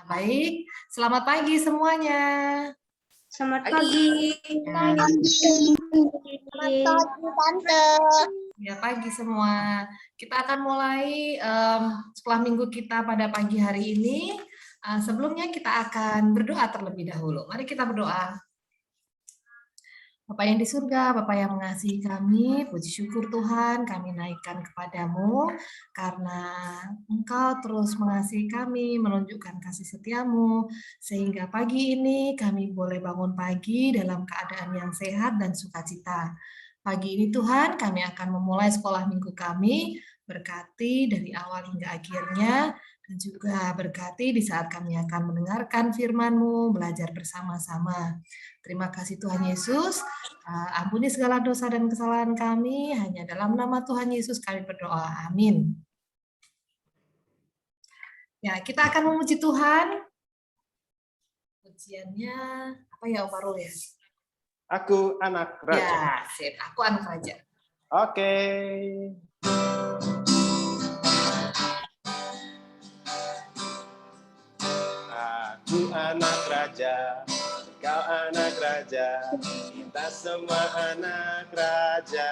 Baik, selamat pagi semuanya. Selamat pagi. Selamat pagi, Tante. Ya, pagi semua. Kita akan mulai sekolah minggu kita pada pagi hari ini. Sebelumnya kita akan berdoa terlebih dahulu. Mari kita berdoa. Bapa yang di surga, Bapa yang mengasihi kami, puji syukur Tuhan kami naikkan kepadamu, karena Engkau terus mengasihi kami, menunjukkan kasih setiamu, sehingga pagi ini kami boleh bangun pagi dalam keadaan yang sehat dan sukacita. Pagi ini Tuhan kami akan memulai sekolah minggu kami, berkati dari awal hingga akhirnya, dan juga berkati di saat kami akan mendengarkan firman-Mu, belajar bersama-sama. Terima kasih Tuhan Yesus. Ampuni segala dosa dan kesalahan kami. Hanya dalam nama Tuhan Yesus kami berdoa. Amin. Ya, kita akan memuji Tuhan. Pujiannya apa ya, Om Farul ya? Aku anak raja. Ya, sip. Aku anak raja. Oke. Aku anak raja, kau anak raja, kita semua anak raja.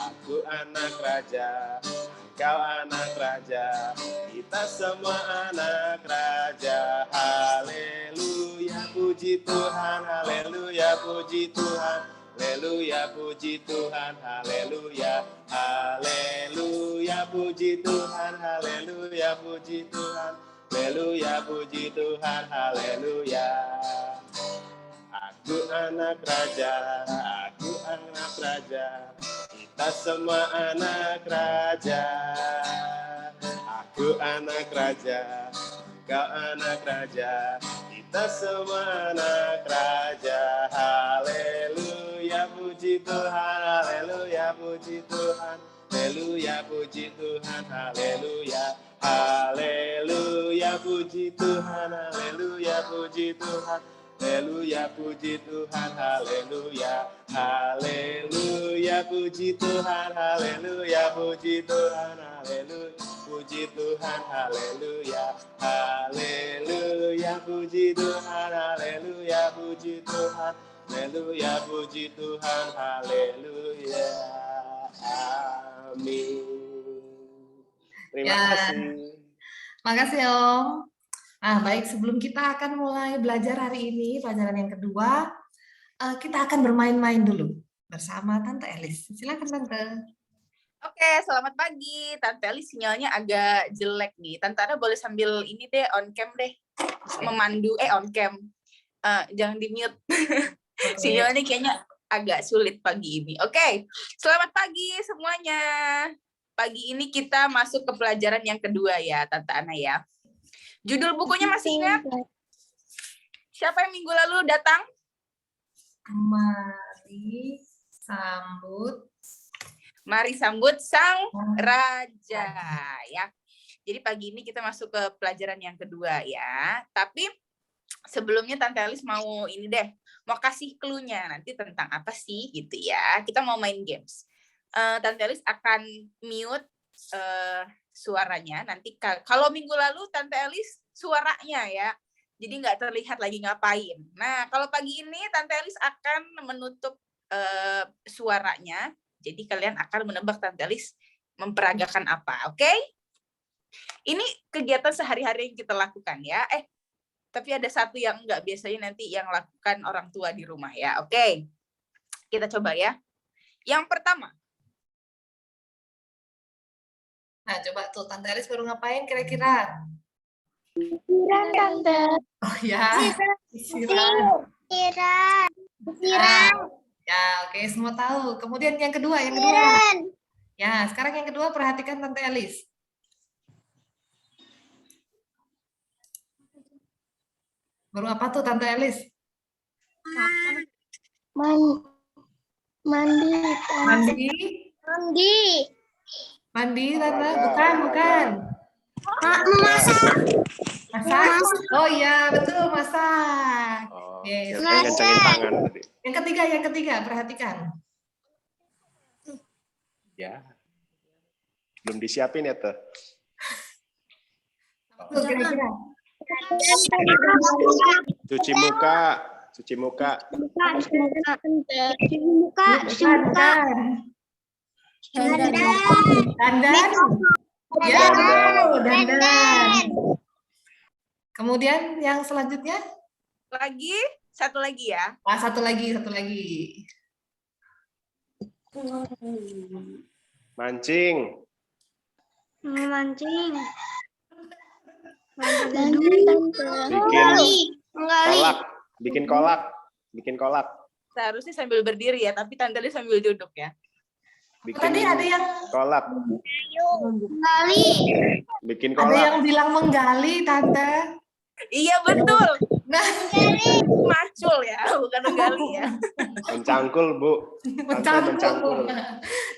Aku anak raja, kau anak raja, kita semua anak raja. Haleluya, puji Tuhan, haleluya, puji Tuhan. Haleluya, puji Tuhan, haleluya, haleluya, puji Tuhan, haleluya, puji Tuhan. Haleluya, puji Tuhan, haleluya. Aku anak raja, aku anak raja, kita semua anak raja. Aku anak raja, kau anak raja, kita semua anak raja. Haleluya, puji Tuhan, haleluya, puji Tuhan. Haleluya, puji Tuhan, haleluya. Haleluya, puji Tuhan, haleluya, puji Tuhan. Haleluya, puji Tuhan, haleluya. Haleluya, puji Tuhan, haleluya, puji Tuhan, haleluya. Puji Tuhan, haleluya. Haleluya, puji Tuhan, haleluya, puji Tuhan. Haleluya, puji Tuhan, haleluya. Amin. Terima kasih. Makasih Om. Nah, baik, sebelum kita akan mulai belajar hari ini, pelajaran yang kedua, kita akan bermain-main dulu bersama Tante Elis. Silakan Tante. Oke, selamat pagi. Tante Elis sinyalnya agak jelek nih. Tante Ana boleh sambil ini deh, on cam deh. Memandu, on cam. Jangan di mute. Sinyalnya kayaknya agak sulit pagi ini. Oke, selamat pagi semuanya. Pagi ini kita masuk ke pelajaran yang kedua ya, Tante Ana ya. Judul bukunya masih ingat? Siapa yang minggu lalu datang? Mari sambut Sang Raja ya. Jadi pagi ini kita masuk ke pelajaran yang kedua ya. Tapi sebelumnya Tante Elis mau ini deh, mau kasih clue-nya nanti tentang apa sih gitu ya. Kita mau main games. Tante Elis akan mute suaranya. Nanti kalau minggu lalu Tante Elis suaranya ya. Jadi nggak terlihat lagi ngapain. Nah, kalau pagi ini Tante Elis akan menutup suaranya. Jadi kalian akan menebak Tante Elis memperagakan apa, oke? Ini kegiatan sehari-hari yang kita lakukan ya. Tapi ada satu yang nggak biasanya nanti yang lakukan orang tua di rumah ya, oke? Kita coba ya. Yang pertama. Nah, coba tuh Tante Elis baru ngapain kira-kira? Siram, Tante. Oh ya, siram. Ya, oke, semua tahu. Kemudian yang kedua. Ya, sekarang yang kedua perhatikan Tante Elis. Baru apa tuh Tante Elis? Mandi. Mandi, Tante? Bukan. Masak? Oh iya, betul, masak. Yes. Kencangin tangan tadi. Yang ketiga, perhatikan. Ya. Belum disiapin ya, tuh. Tuh, kira-kira. Cuci muka. Cuci muka. Dandan. Ya, dandan. Kemudian yang selanjutnya? Satu lagi ya. Satu lagi. Mancing. Memancing. Bikin kolak. Seharusnya sambil berdiri ya, tapi Tante Lis sambil duduk ya. Tadi ada yang kolak. Bikin ada kolak. yang bilang menggali, Tante. Iya betul. Nah, Macul ya, bukan menggali ya. Mencangkul, Bu. Tante mencangkul.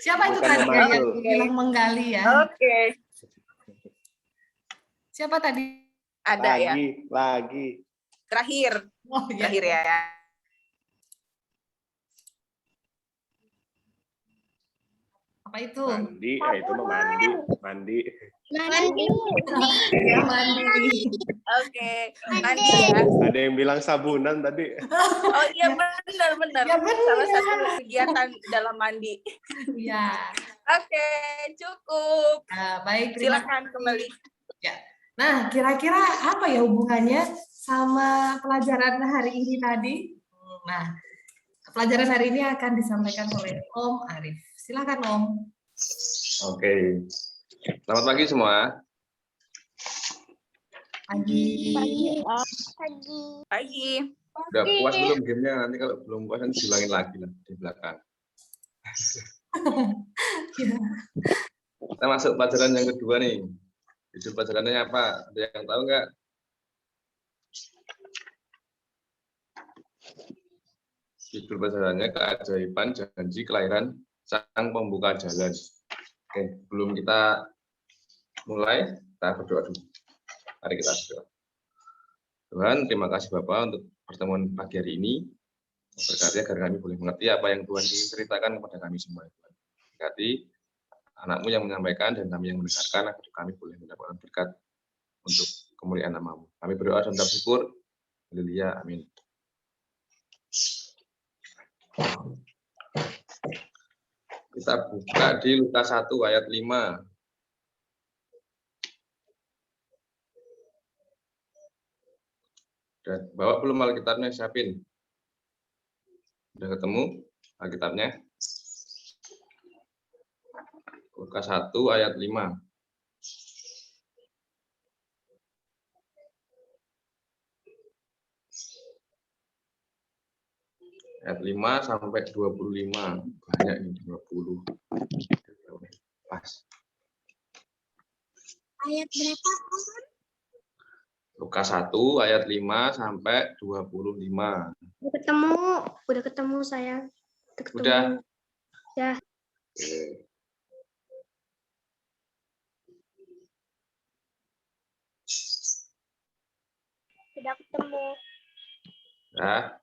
Siapa itu Bukan tadi yang memantul. bilang menggali ya? Oke. Siapa tadi? Ada ya. Lagi. Terakhir Ya. ya. Apa itu? Mandi, itu mah mandi. Ya, mandi. Oke. Mandi ya. Ada yang bilang sabunan tadi. Oh iya benar. Ya, benar. Salah satu kegiatan dalam mandi. Ya. Oke, cukup. Nah, baik, terima Silakan kembali. Ya. Nah, kira-kira apa ya hubungannya sama pelajaran hari ini tadi? Nah, pelajaran hari ini akan disampaikan oleh Om Arif. Silakan Om. Oke. Selamat pagi semua. Pagi. Udah puas belum gamenya? Nanti kalau belum puas nanti dilangin lagi lah di belakang. Kita masuk pelajaran yang kedua nih. Judul pelajarannya apa? Ada yang tahu nggak? Judul pelajarannya keajaiban janji kelahiran sang pembuka jalan. Oke, sebelum kita mulai, kita berdoa dulu. Mari kita berdoa. Tuhan, terima kasih Bapak untuk pertemuan pagi hari ini. Berkati agar kami boleh mengerti apa yang Tuhan ingin ceritakan kepada kami semua. Berkati anak-Mu yang menyampaikan dan kami yang mendengarkan agar kami boleh mendapatkan berkat untuk kemuliaan nama-Mu. Kami berdoa dan bersyukur. Haleluya. Amin. Kita buka di Lukas 1 ayat 5. Dan bawa belum Alkitabnya, siapin. Udah ketemu Alkitabnya? Lukas 1 ayat 5. Ayat 5 sampai 25. Banyak ini 20. Pas. Ayat berapa? Lukas 1 ayat 5 sampai 25. Udah ketemu saya. Udah. Ya. Oke. Sudah ketemu. Nah,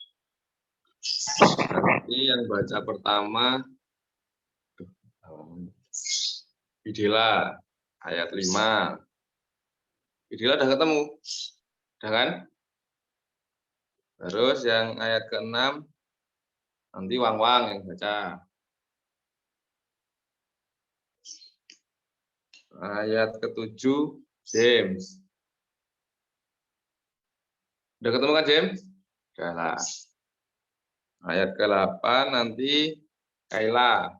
nanti yang baca pertama Bidila ayat 5. Bidila udah ketemu, udah kan? Terus yang ayat ke-6 nanti Wang-Wang yang baca. Ayat ke-7 James. Udah ketemu kan James? Udah lah. Ayat ke-8 nanti Kaila.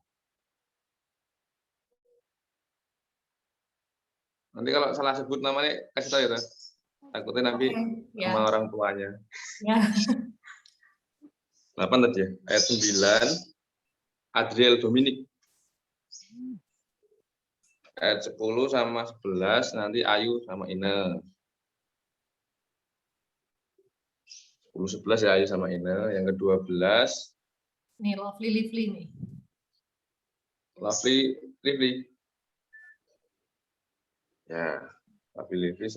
Nanti kalau salah sebut namanya kasih tahu ya, takutnya nanti sama orang tuanya. Ya. 8 tadi ya. Ayat 9 Adriel Dominic. Ayat 10 sama 11 nanti Ayu sama Ine. 10 11 ya Ayu sama Ine. Yang ke-12 Nih Lovely Lively nih. Lovely Lively. Ya, Lovely Lively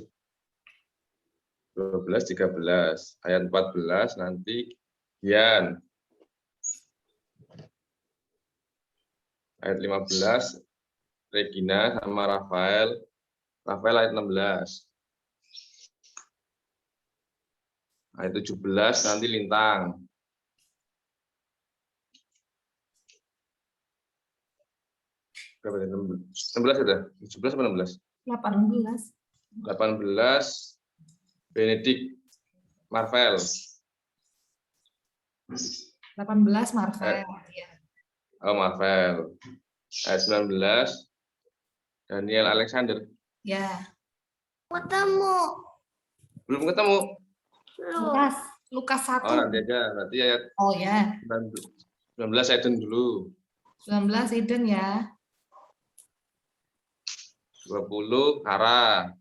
12 13. Ayat 14 nanti Gian. Ayat 15 Regina sama Rafael. Rafael ayat 16. Ayat 17 nanti Lintang. Berapa ya? 16 sudah? 17 atau 16? 18. 18 Benedict Marvel. 18 Marvel. Ya. Oh, Marvel. Ayat 19 Daniel Alexander. Ya. Ketemu. Belum ketemu. Lukas 1. Oh, nanti aja. Berarti ayat Oh ya. 19 Eden dulu. 19 Eden ya. 20 Kara.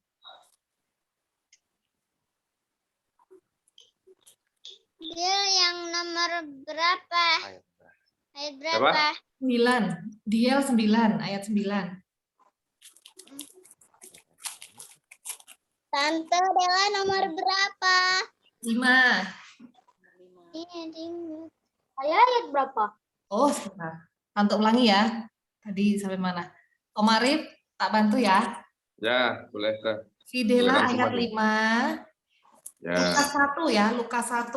Dia yang nomor berapa? Ayat Berapa? berapa? 9. Diel 9 ayat 9. Tante Dela nomor berapa? 5. Iya, ingat. Saya ayat berapa? Oh, sebentar. Tante ulangi ya. Tadi sampai mana? Om Arif, tak bantu ya. Ya, boleh ke. Fidela Silakan ayat semua. 5. Ya. Lukas 1 ya, Lukas 1.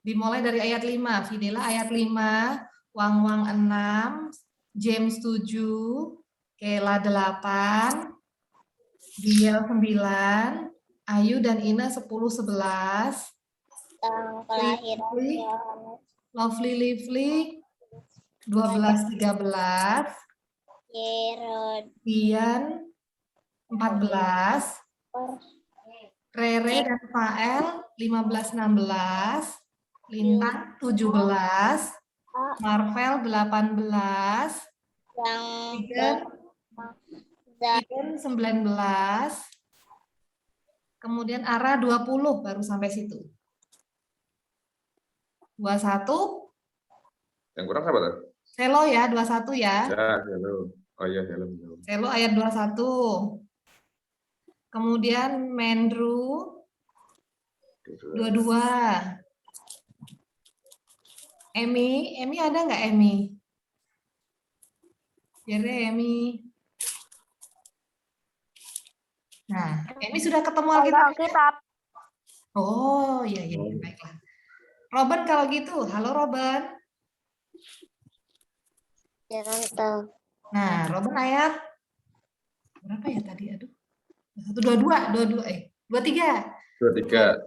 Dimulai dari ayat 5. Fidela ayat 5, Wang-Wang 6, James 7, Kela 8, Diel 9, Ayu dan Ina 10, 11, Tentang kelahiran Yohanes Lovely Lively 12, 13, Herod Dian 14, Rere dan Fael 15, 16, Lintang 17, Marvel 18, yang Eden 19, kemudian Ara 20, baru sampai situ. 21, Yang kurang siapa tuh? Selo ya, 21 ya. Ya, hello. Oh iya, hello. Selo ayat 21. Kemudian Mendru 22. Emi ada nggak Emi? Jere Emi. Nah, Emi sudah ketemu Alkitab. Oh, iya, baiklah. Robin kalau gitu, halo Robin. jangan tahu. Nah, Robin ayat berapa ya tadi? Aduh. 22, 23. 23.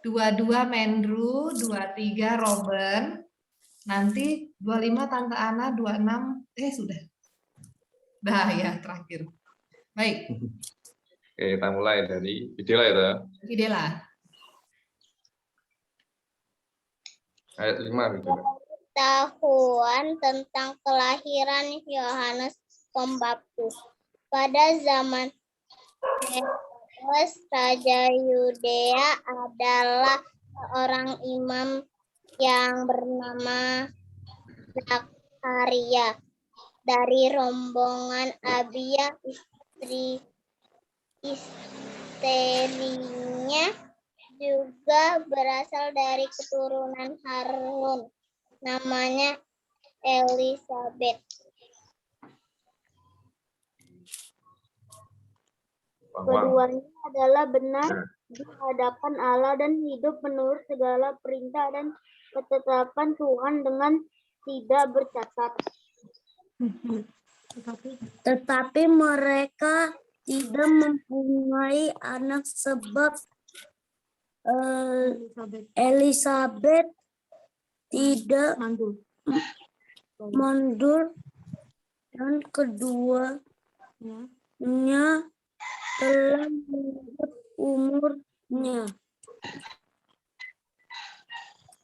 22 Mendru, 23 Robin. Nanti 25 Tante Ana, 26 sudah. Dah ya, terakhir. Baik. Oke, kita mulai dari video ya. Idela. Ayat 5 gitu. Pengetahuan tentang kelahiran Yohanes Pembaptis. Pada zaman Herodes, Raja Yudea adalah seorang imam yang bernama Zakaria dari rombongan Abia. Istrinya juga berasal dari keturunan Harun. Namanya Elizabeth. Keduanya adalah benar di hadapan Allah dan hidup menurut segala perintah dan ketetapan Tuhan dengan tidak bercacat. Tetapi mereka tidak mempunyai anak sebab Elizabeth tidak mandul dan keduanya telah menurut umurnya.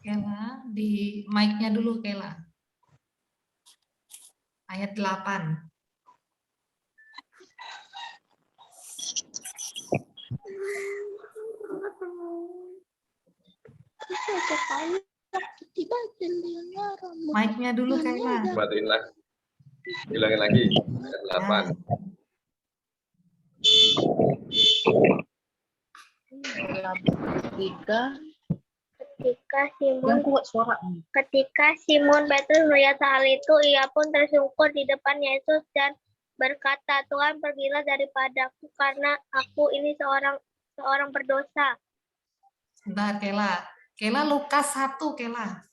Kela, di mic-nya dulu Kela. Ayat 8. Mic-nya dulu Kela. Matiin lagi. Bilangin lagi. Ayat 8. Ketika Simon Petrus melihat hal itu, ia pun tersungkur di depan Yesus dan berkata, Tuhan, pergilah daripadaku karena aku ini seorang berdosa. Bentar, Kela. Kela Lukas 1, Kela.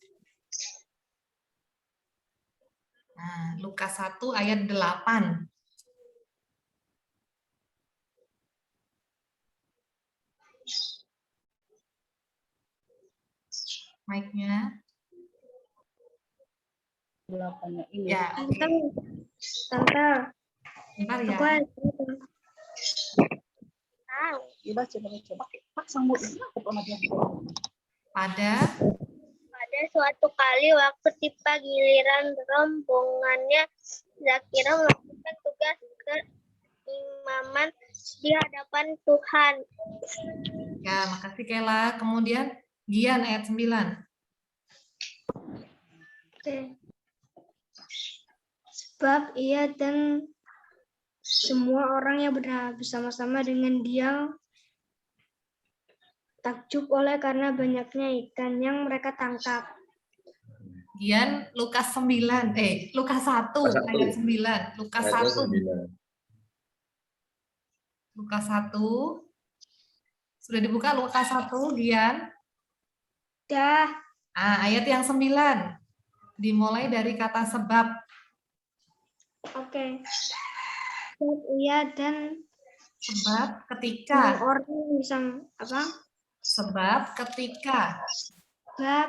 Nah, Lukas 1 ayat 8. Mic-nya. Ya, oke. Tante, Bentar ya. aku ada pada suatu kali waktu tiba giliran rombongannya Zakira melakukan tugas keimaman di hadapan Tuhan. Ya, makasih Kela. Kemudian Gian ayat 9. Sebab ia dan semua orang yang bersama-sama dengan dia takjub karena banyaknya ikan yang mereka tangkap. Gian Lukas 9. Lukas 1 ayat 9. Lukas 1. Lukas 1. Sudah dibuka Lukas 1, Gian? Dah. Ayat yang 9. Dimulai dari kata sebab. Oke. Sebab ia dan Sebab ketika. orang bisa apa? Sebab ketika. Sebab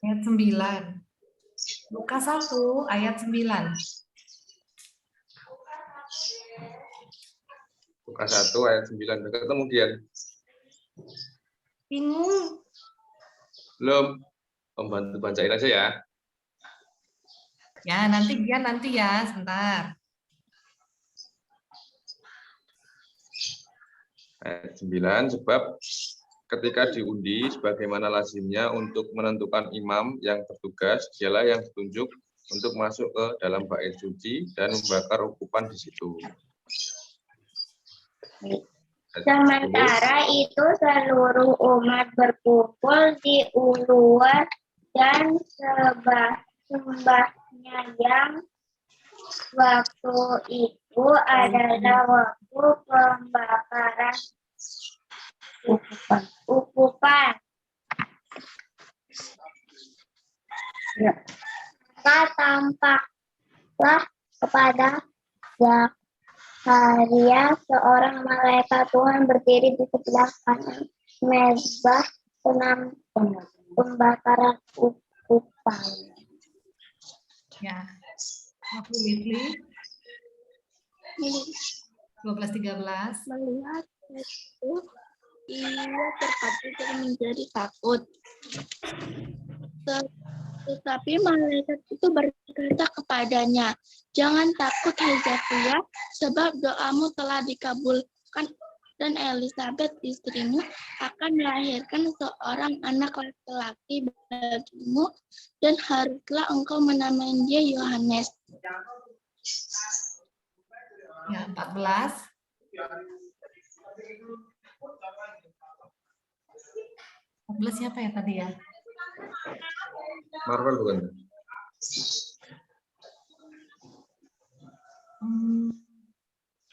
Ayat 9. Lukas 1 ayat 9. Lukas 1 ayat 9. Udah ketemu Gian? bingung. Belum. Pembantu bacain aja ya. Ya, nanti Gian ya, sebentar. Ayat 9, sebab ketika diundi sebagaimana lazimnya untuk menentukan imam yang bertugas, dialah yang ditunjuk untuk masuk ke dalam bait suci dan membakar ukupan di situ. Sementara itu seluruh umat berkumpul di luar dan sembahnya yang waktu itu adalah waktu pembakaran ukupan. Maka tampaklah kepada Zakaria seorang malaikat Tuhan berdiri di sebelah kanan mezbah pembakaran ukupan. Ya. Waktu Leslie. 12-13. Melihat itu, ia terkejut dan menjadi takut. Tetapi malaikat itu berkata kepadanya, "Jangan takut, hai Zakaria, sebab doamu telah dikabulkan dan Elisabeth istrimu akan melahirkan seorang anak laki-laki bagimu dan haruslah engkau menamai dia Yohanes." Ya, 14. 14 siapa ya tadi ya? Marvel bukan?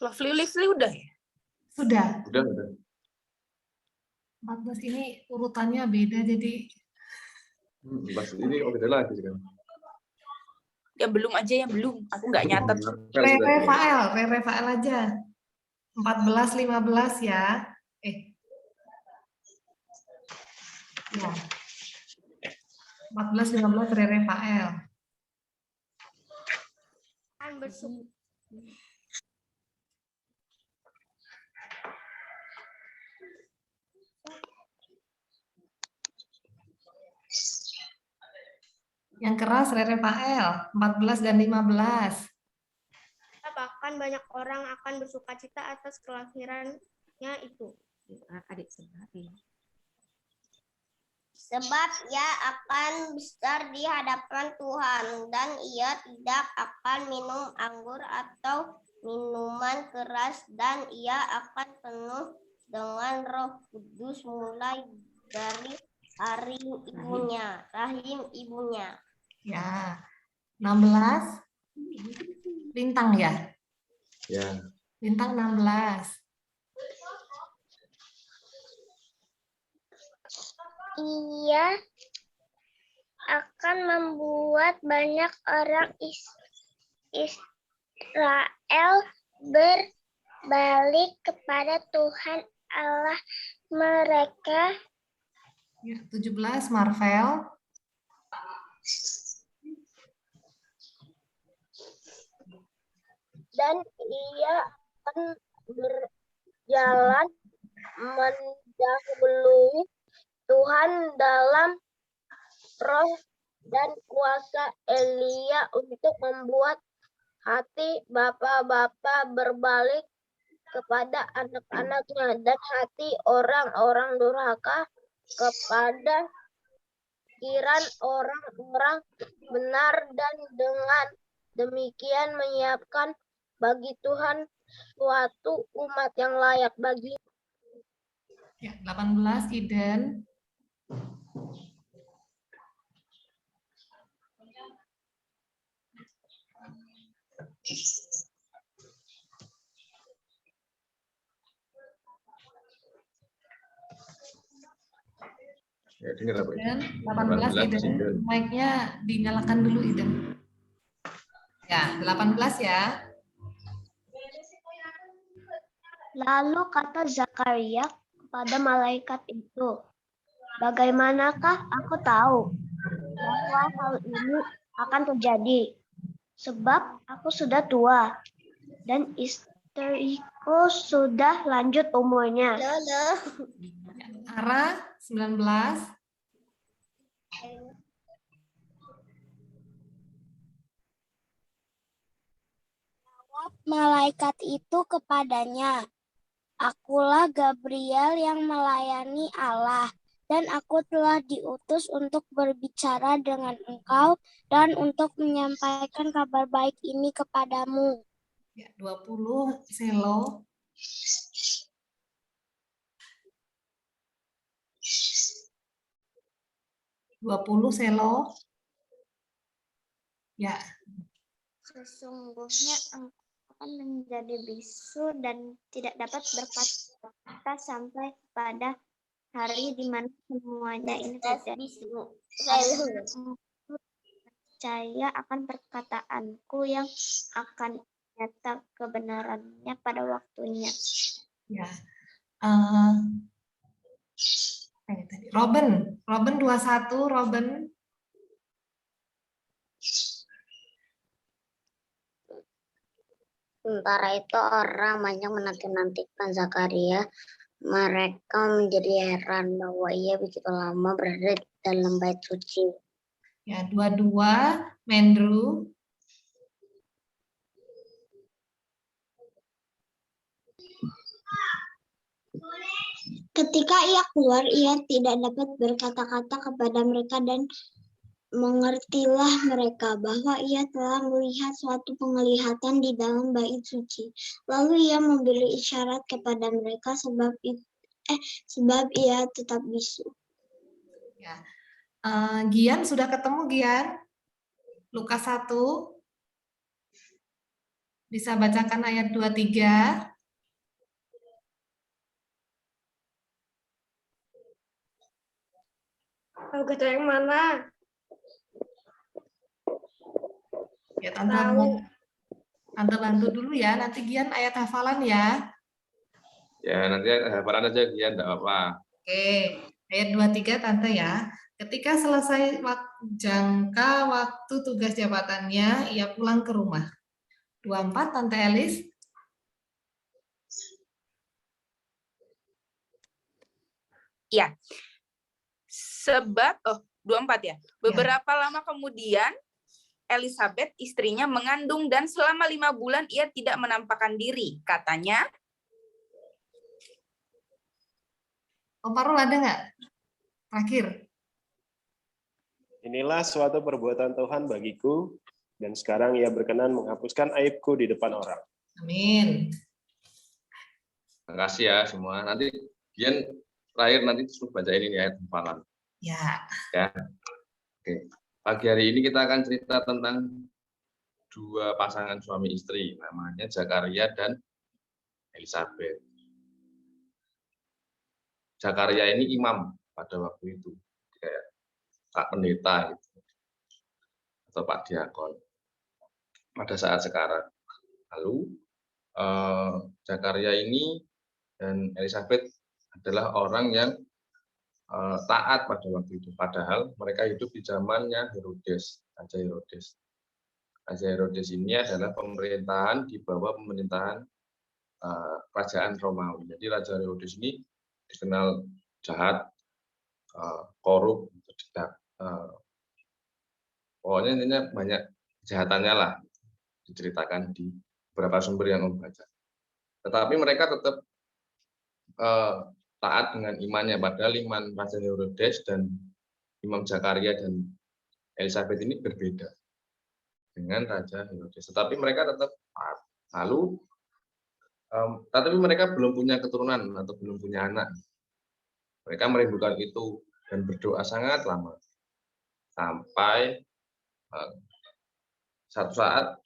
Leslie udah ya? Sudah. Udah. 14 ini urutannya beda jadi. Ini beda lagi kan? Ya belum aja, Aku nggak nyatet. Re-Rafael aja. 14, 15 ya. Ya. 14, 15 Re-Rafael. Yang keras Re-Rafael, 14 dan 15. Bahkan banyak orang akan bersukacita atas kelahirannya itu. Sebab ia akan besar di hadapan Tuhan dan ia tidak akan minum anggur atau minuman keras dan ia akan penuh dengan Roh Kudus mulai dari rahim ibunya. Ya. 16 Lintang ya? Ya. Lintang 16. ia akan membuat banyak orang Israel berbalik kepada Tuhan Allah mereka. Ya, 17 Marvel. Dan ia akan berjalan mendahului Tuhan dalam roh dan kuasa Elia untuk membuat hati bapak-bapak berbalik kepada anak-anaknya dan hati orang-orang durhaka kepada pikiran orang-orang benar, dan dengan demikian menyiapkan bagi Tuhan suatu umat yang layak bagi. Ya, 18 Iden. Ya, dengar apa? Iden, 18 Iden. Mic-nya dinyalakan dulu Iden. Ya, 18 ya. Lalu kata Zakaria kepada malaikat itu, bagaimanakah aku tahu bahwa hal ini akan terjadi? Sebab aku sudah tua dan istriku sudah lanjut umurnya. Ara 19. Malaikat itu kepadanya, akulah Gabriel yang melayani Allah, dan aku telah diutus untuk berbicara dengan engkau dan untuk menyampaikan kabar baik ini kepadamu. Ya, 20 Selo. Ya, Sesungguhnya engkau akan menjadi bisu dan tidak dapat berkata sampai pada hari di mana semuanya ini terjadi. Percaya akan perkataanku yang akan nyata kebenarannya pada waktunya. ya. Tadi Robin 21 Robin. Sementara itu orang banyak menanti-nantikan Zakaria. Mereka menjadi heran bahwa ia begitu lama berada dalam bait suci. Ya, 22 Mendru. Ketika ia keluar, ia tidak dapat berkata-kata kepada mereka, dan mengertilah mereka bahwa ia telah melihat suatu penglihatan di dalam bait suci. Lalu ia memberi isyarat kepada mereka sebab ia tetap bisu. Ya. Gian sudah ketemu Gian? Lukas 1. Bisa bacakan ayat 23. Baca yang mana? Ya, Tante bantu dulu ya. Nanti Gian ayat hafalan ya. Ya, nanti hafalan aja Gian, enggak apa-apa. Oke, ayat 23 Tante ya. Ketika selesai jangka waktu tugas jabatannya, ia pulang ke rumah. 24 Tante Elis. Ya. Sebab 24 ya. Beberapa lama kemudian Elizabeth istrinya mengandung dan selama 5 bulan ia tidak menampakkan diri. Katanya, Om Parul ada nggak? Terakhir. Inilah suatu perbuatan Tuhan bagiku, dan sekarang ia berkenan menghapuskan aibku di depan orang. Amin. Terima kasih ya semua. Nanti Gian terakhir nanti suruh bacain ini ayat hafalan. Ya. Ya. Oke. Pagi hari ini kita akan cerita tentang dua pasangan suami istri, namanya Zakaria dan Elizabeth. Zakaria ini imam pada waktu itu, kayak Pak Pendeta gitu, atau Pak Diakon pada saat sekarang. Lalu Zakaria ini dan Elizabeth adalah orang yang taat pada waktu itu, padahal mereka hidup di zamannya Herodes, Raja Herodes. Raja Herodes ini adalah pemerintahan di bawah pemerintahan kerajaan Romawi. Jadi Raja Herodes ini dikenal jahat, korup, pokoknya intinya banyak kejahatannya lah diceritakan di beberapa sumber yang Om baca. Tetapi mereka tetap taat dengan imannya, padahal iman Raja Herodes dan Imam Zakaria dan Elizabeth ini berbeda dengan Raja Herodes. Tetapi mereka tetap taat. Lalu, tetapi mereka belum punya keturunan atau belum punya anak. Mereka merindukan itu dan berdoa sangat lama. Sampai satu saat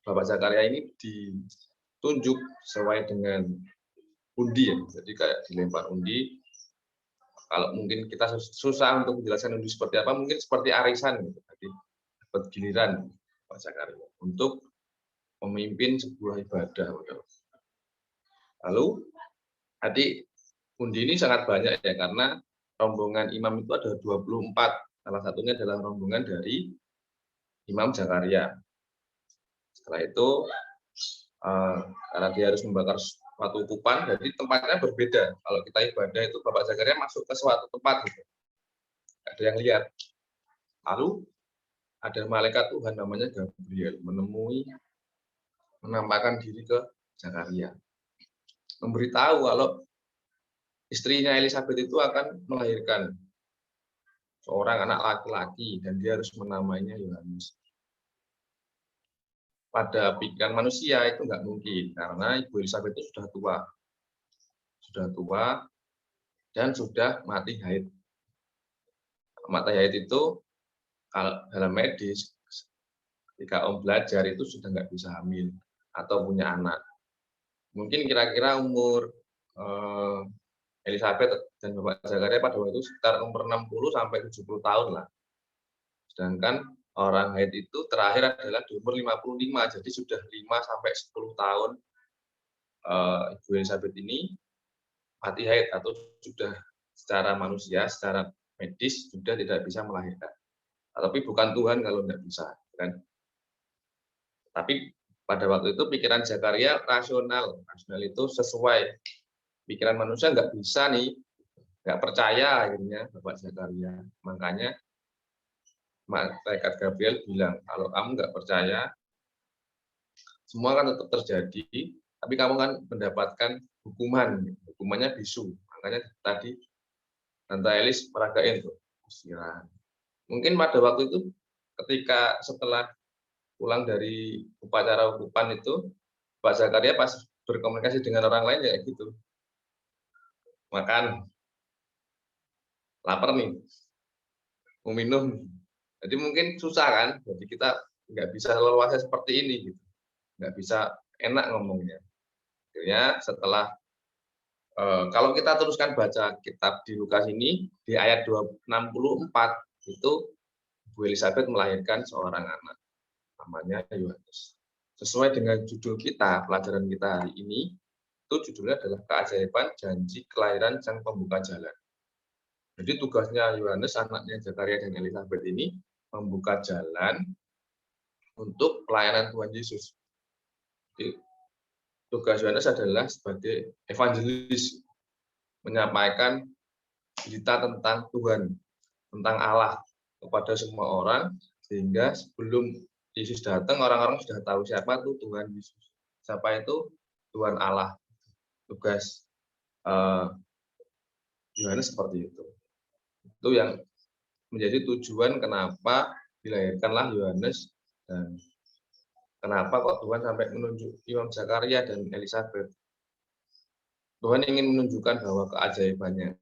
Bapak Zakaria ini ditunjuk sesuai dengan undi ya. Jadi kayak dilempar undi. Kalau mungkin kita susah untuk menjelaskan undi seperti apa, mungkin seperti arisan gitu. Jadi dapat giliran Bapak Zakaria untuk memimpin sebuah ibadah. Lalu tadi undi ini sangat banyak ya, karena rombongan imam itu ada 24. Salah satunya adalah rombongan dari Imam Zakaria. Setelah itu, karena dia harus membakar suatu kupan, jadi tempatnya berbeda. Kalau kita ibadah itu Bapak Zakaria masuk ke suatu tempat, gitu. Ada yang lihat. Lalu ada malaikat Tuhan namanya Gabriel menampakkan diri ke Zakaria, memberitahu kalau istrinya Elizabeth itu akan melahirkan seorang anak laki-laki dan dia harus menamainya Yohanes. Pada pikiran manusia itu nggak mungkin, karena Ibu Elizabeth itu sudah tua dan sudah mati haid. Mati haid itu kalau dalam medis, ketika Om belajar itu sudah nggak bisa hamil atau punya anak. Mungkin kira-kira umur Elizabeth dan Bapak Zakaria pada waktu itu sekitar umur 60 sampai 70 tahun lah. Sedangkan orang haid itu terakhir adalah di umur 55, jadi sudah 5 sampai 10 tahun Ibu Elizabeth ini mati haid atau sudah secara manusia, secara medis sudah tidak bisa melahirkan. Tapi bukan Tuhan kalau tidak bisa, kan? Tapi pada waktu itu pikiran Zakaria rasional itu sesuai. Pikiran manusia nggak bisa nih, nggak percaya akhirnya Bapak Zakaria. Makanya malaikat Gabriel bilang, kalau kamu nggak percaya, semua kan tetap terjadi, tapi kamu kan mendapatkan hukuman. Hukumannya bisu. Makanya tadi Tante Elis meragain tuh istirahat. Mungkin pada waktu itu ketika setelah pulang dari upacara ukupan itu, Pak Zakaria pas berkomunikasi dengan orang lain ya gitu. Makan, lapar nih, mau minum. Jadi mungkin susah kan, jadi kita nggak bisa leluasa seperti ini, gitu. Nggak bisa enak ngomongnya. Akhirnya setelah, kalau kita teruskan baca kitab di Lukas ini, di ayat 64, itu Bu Elizabeth melahirkan seorang anak, namanya Yohanes. Sesuai dengan judul kita, pelajaran kita hari ini, itu judulnya adalah keajaiban janji kelahiran Sang Pembuka Jalan. Jadi tugasnya Yohanes, anaknya Zakaria dan Elizabeth ini, membuka jalan untuk pelayanan Tuhan Yesus. Jadi, tugas Yohanes adalah sebagai evangelis, menyampaikan berita tentang Tuhan, tentang Allah kepada semua orang, sehingga sebelum Yesus datang, orang-orang sudah tahu siapa itu Tuhan Yesus. Siapa itu Tuhan Allah. Tugas Yohanes seperti itu. Itu yang menjadi tujuan kenapa dilahirkanlah Yohanes dan kenapa kok Tuhan sampai menunjuk Imam Zakaria dan Elizabeth. Tuhan ingin menunjukkan bahwa keajaibannya.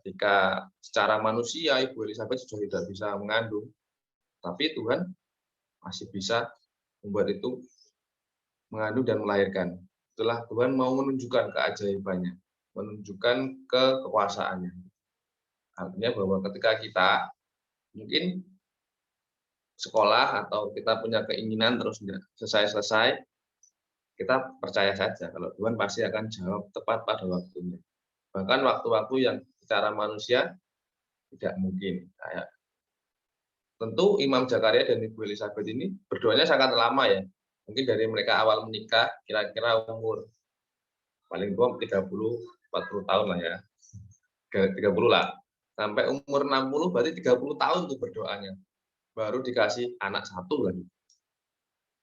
Ketika secara manusia Ibu Elizabeth sudah tidak bisa mengandung, tapi Tuhan masih bisa membuat itu mengandung dan melahirkan. Itulah Tuhan mau menunjukkan keajaibannya, menunjukkan kekuasaannya. Artinya bahwa ketika kita mungkin sekolah atau kita punya keinginan terus nggak selesai-selesai, kita percaya saja kalau Tuhan pasti akan jawab tepat pada waktunya. Bahkan waktu-waktu yang secara manusia tidak mungkin. Kayak tentu Imam Zakaria dan Ibu Elizabeth ini berdoanya sangat lama ya. Mungkin dari mereka awal menikah kira-kira umur paling tua 30-40 tahun lah ya. 30 lah. Sampai umur 60 berarti 30 tahun tuh berdoanya. Baru dikasih anak satu lagi.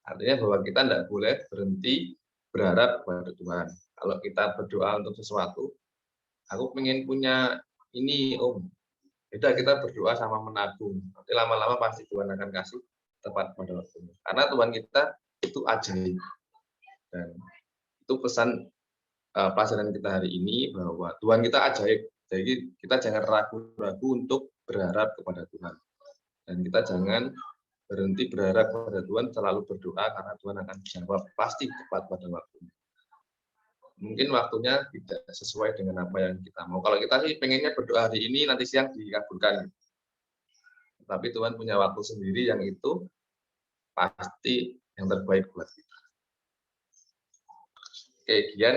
Artinya bahwa kita tidak boleh berhenti berharap kepada Tuhan. Kalau kita berdoa untuk sesuatu, aku ingin punya ini, Om. Beda kita berdoa sama menabung. Nanti lama-lama pasti Tuhan akan kasih tepat pada waktunya. Karena Tuhan kita itu ajaib. Dan itu pesan pelajaran kita hari ini bahwa Tuhan kita ajaib. Jadi kita jangan ragu-ragu untuk berharap kepada Tuhan. Dan kita jangan berhenti berharap kepada Tuhan, selalu berdoa karena Tuhan akan jawab pasti tepat pada waktunya. Mungkin waktunya tidak sesuai dengan apa yang kita mau. Kalau kita sih pengennya berdoa hari ini, nanti siang dikabulkan. Tapi Tuhan punya waktu sendiri yang itu pasti yang terbaik buat kita. Oke, Gian.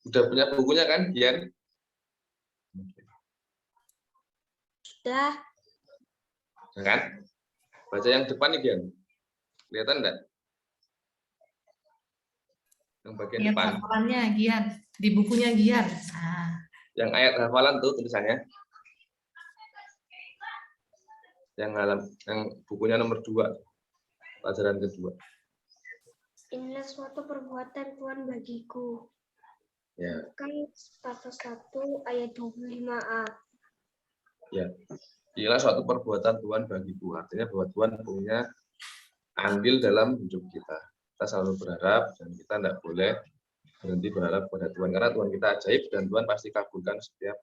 Udah punya bukunya kan, Gian? Sudah. Kan? Baca yang depan nih, Gian. Kelihatan enggak? Yang bagian Lihat depan. hafalannya, Gian. Di bukunya Gian. Nah. Yang ayat hafalan tuh tulisannya. Yang bukunya nomor 2. Pelajaran kedua. Inilah suatu perbuatan Tuhan bagiku. Ya. Kan status 1 ayat 25a. Ya. Inilah suatu perbuatan Tuhan bagiku. Artinya bahwa Tuhan punya andil dalam hidup kita. Kita selalu berharap dan kita tidak boleh berhenti berharap pada Tuhan. Karena Tuhan kita ajaib dan Tuhan pasti kabulkan setiap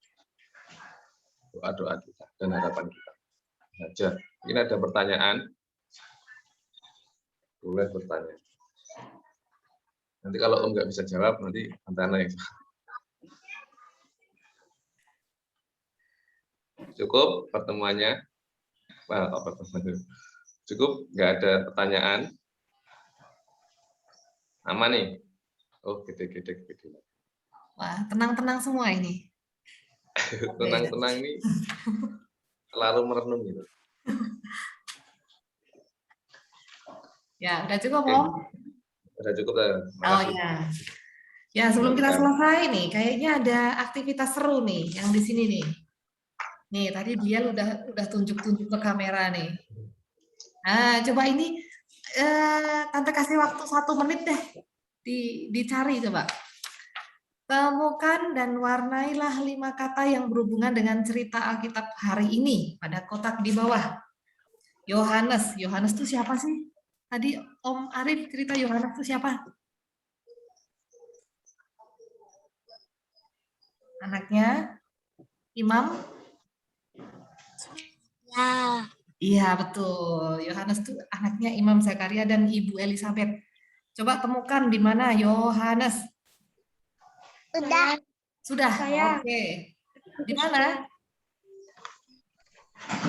doa-doa kita dan harapan kita. Saja. Ini ada pertanyaan. Boleh bertanya. Nanti kalau Om nggak bisa jawab, nanti Antana yang cukup pertemuannya. Cukup, nggak ada pertanyaan. Aman nih. Oh, gede. Wah, tenang-tenang semua ini. Tenang-tenang nih. Selalu merenung gitu. Ya, udah cukup, Oke. Om? Udah cukup ya. Oh ya. Ya, sebelum kita selesai nih, kayaknya ada aktivitas seru nih yang di sini nih. Nih, tadi dia udah tunjuk-tunjuk ke kamera nih. Nah, coba ini Tante kasih waktu 1 menit deh. Dicari coba. Temukan dan warnailah 5 kata yang berhubungan dengan cerita Alkitab hari ini pada kotak di bawah. Yohanes itu siapa sih? Tadi Om Arif cerita Yohanes itu siapa? Anaknya Imam? Ya. Iya, betul. Yohanes itu anaknya Imam Zakaria dan Ibu Elizabeth. Coba temukan di mana Yohanes. Sudah. Saya. Oke. Di mana?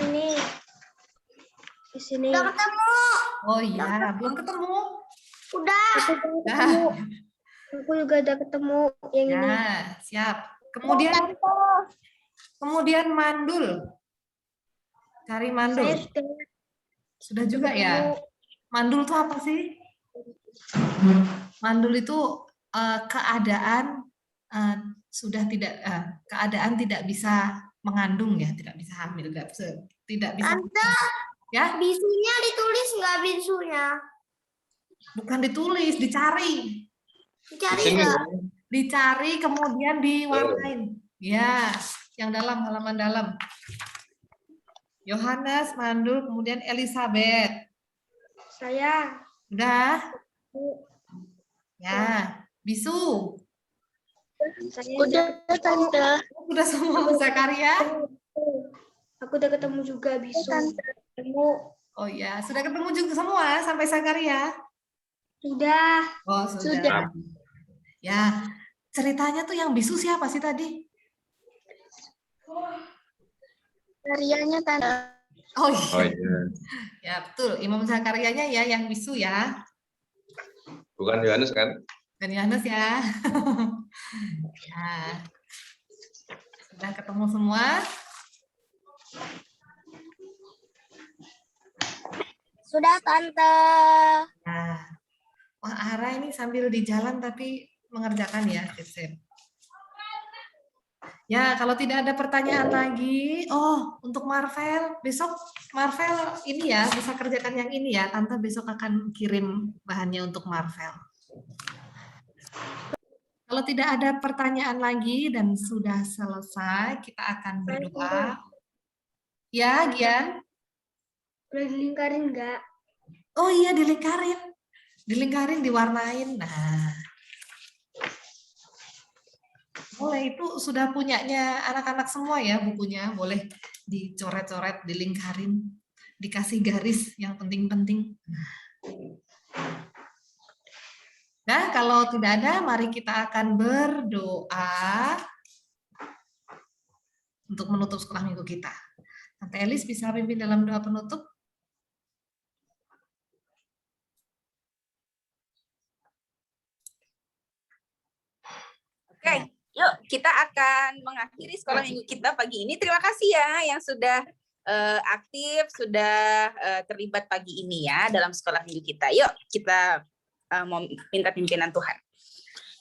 Ini. Di sini. Udah ketemu. Oh iya, belum ketemu. Udah. Aku udah ketemu. Aku juga udah ketemu yang ini. Ya, siap. Kemudian mandul. Cari mandul. Saya Sudah juga ya. Mandul itu apa sih? Mandul itu keadaan keadaan tidak bisa mengandung ya, tidak bisa hamil, tidak bisa. Tante, ya? bisunya ditulis nggak bisunya? Bukan ditulis, dicari. Dicari nggak? Dicari kemudian diwarnain. Ya, yang dalam, halaman dalam. Yohanes, mandul, kemudian Elizabeth. Saya. Udah? Ya, bisu. Saya Udah, Tante. Udah semua, Zakaria? Aku udah ketemu juga bisu. Ketemu. Oh ya, sudah ketemu juga semua sampai Zakaria? Sudah. Oh, sudah. Ya, ceritanya tuh yang bisu siapa sih tadi? Karyanya Tante. Oh Oh iya, iya. ya betul. Imam Zakaryanya ya yang bisu ya. Bukan Yohanes kan? Dan Yohanes ya. Nah, sudah ketemu semua? Sudah, Tante. Nah, wah Ara ini sambil di jalan tapi mengerjakan ya, sip-sip. Ya, kalau tidak ada pertanyaan lagi, oh untuk Marvel, besok Marvel ini ya, bisa kerjakan yang ini ya, Tante besok akan kirim bahannya untuk Marvel. Kalau tidak ada pertanyaan lagi dan sudah selesai, kita akan berdoa. Ya, Gian? Boleh dilingkarin nggak? Oh iya, dilingkarin, diwarnain. Nah, boleh, itu sudah punyanya anak-anak semua ya bukunya, boleh dicoret-coret, dilingkarin, dikasih garis yang penting-penting. Nah, kalau tidak ada, mari kita akan berdoa untuk menutup sekolah minggu kita. Tante Elis bisa pimpin dalam doa penutup? Oke, yuk kita akan mengakhiri sekolah minggu kita pagi ini. Terima kasih ya yang sudah aktif, sudah terlibat pagi ini ya dalam sekolah minggu kita. Yuk kita mau minta pimpinan Tuhan.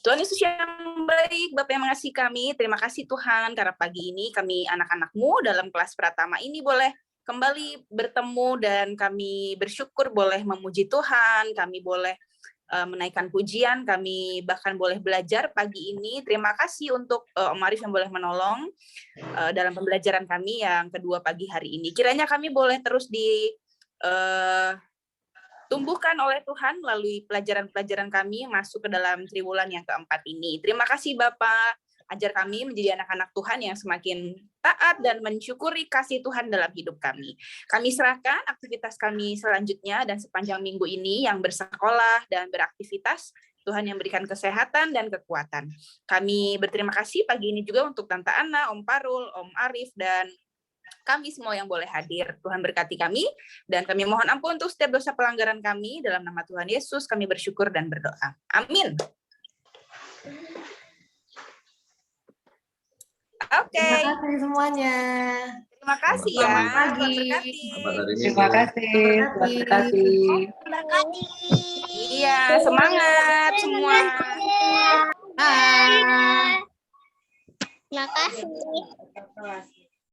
Tuhan Yesus yang baik, Bapa yang mengasihi kami, terima kasih Tuhan karena pagi ini kami anak-anak-Mu dalam kelas Pratama ini boleh kembali bertemu dan kami bersyukur boleh memuji Tuhan, kami boleh menaikkan pujian, kami bahkan boleh belajar pagi ini. Terima kasih untuk Om Arif yang boleh menolong dalam pembelajaran kami yang kedua pagi hari ini. Kiranya kami boleh terus tumbuhkan oleh Tuhan melalui pelajaran-pelajaran kami masuk ke dalam triwulan yang keempat ini. Terima kasih Bapak, ajar kami menjadi anak-anak Tuhan yang semakin taat dan mensyukuri kasih Tuhan dalam hidup kami. Kami serahkan aktivitas kami selanjutnya dan sepanjang minggu ini yang bersekolah dan beraktivitas, Tuhan yang berikan kesehatan dan kekuatan. Kami berterima kasih pagi ini juga untuk Tante Ana, Om Parul, Om Arif, dan kami semua yang boleh hadir. Tuhan berkati kami, dan kami mohon ampun untuk setiap dosa pelanggaran kami. Dalam nama Tuhan Yesus, kami bersyukur dan berdoa. Amin. Oke. Terima kasih semuanya. Terima kasih ya. Selamat pagi. Tuhan berkati. Selamat hari Minggu. Terima kasih. Selamat kasih. Berkati. Iya, semangat semua. Bye. Terima kasih.